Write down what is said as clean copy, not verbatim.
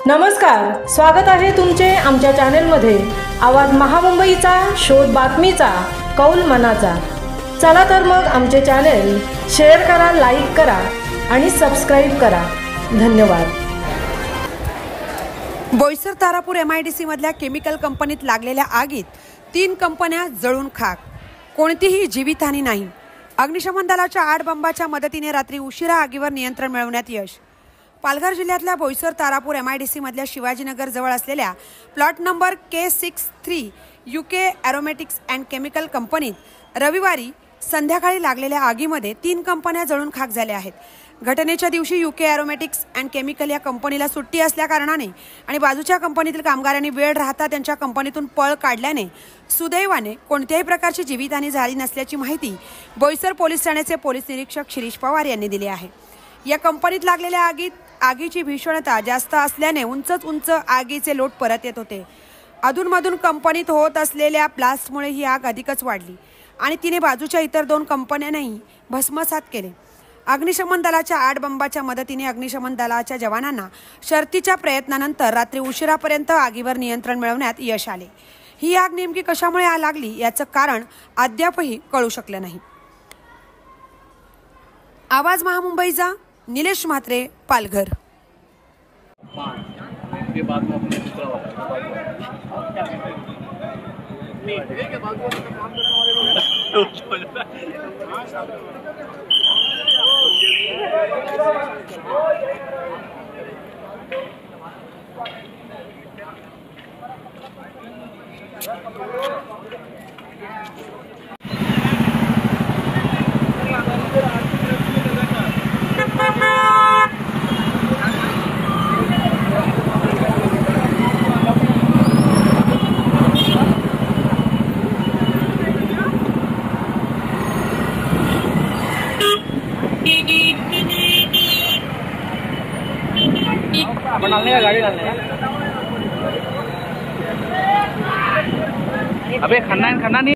नमस्कार, स्वागत आहे तुमचे आमच्या चॅनलमध्ये। आवाज महामुंबईचा, शोध बातमीचा, कौल मनाचा। चला तर मग आमचे चॅनल शेअर करा, लाईक करा आणि सबस्क्राइब करा। धन्यवाद। बोईसर तारापूर MIDC मधल्या केमिकल कंपनीत लागलेल्या आगीत 3 कंपन्या जळून खाक। कोणतीही जीवितहानी नाही। अग्निशमन दलाच्या 8 बंबाच्या मदतीने रात्री उशिरा आगीवर नियंत्रण मिळवण्यात यश। पालघर जिल्ह्यातल्या बोईसर तारापूर MIDC मधल्या शिवाजीनगर जवळ असलेल्या plot number K63 UK aromatics and chemical कंपनीत रविवारी संध्याकाळी लागलेल्या आगीमध्ये 3 कंपन्या जळून खाक झाल्या आहेत। घटनेच्या दिवशी UK एरोमॅटिक्स अँड केमिकल या कंपनीला सुट्टी असल्या कारणाने आणि बाजूच्या कंपनीतील कामगारांनी वेळ राहता त्यांच्या कंपनीतून पळ काढल्याने सुदैवाने कोणत्याही प्रकारची जीवितहानी झाली नसल्याची माहिती बोईसर पोलीस ठाण्याचे पोलीस निरीक्षक शिरीष पवार यांनी दिली आहे। या कंपनीत लागलेल्या आगीची भीषणता जास्त असल्याने उंच आगीचे लोट परत येत होते। अधूनमधून कंपनीत होत असलेल्या ब्लास्टमुळे ही आग अधिकच वाढली आणि तिने बाजूच्या इतर 2 कंपन्यांनाही भस्मसात केले। अग्निशमन दलाच्या 8 बंबाच्या मदतीने अग्निशमन दलाच्या जवानांना शर्थीच्या प्रयत्नानंतर रात्री उशिरापर्यंत आगीवर नियंत्रण मिळवण्यात यश आले। ही आग नेमकी कशामुळे लागली याचं कारण अद्यापही कळू शकलं नाही। आवाज महामुंबईचा नीलेश म्हात्रे, पालघर। अपन डालने का, गाड़ी डालने का। अबे खन्ना नहीं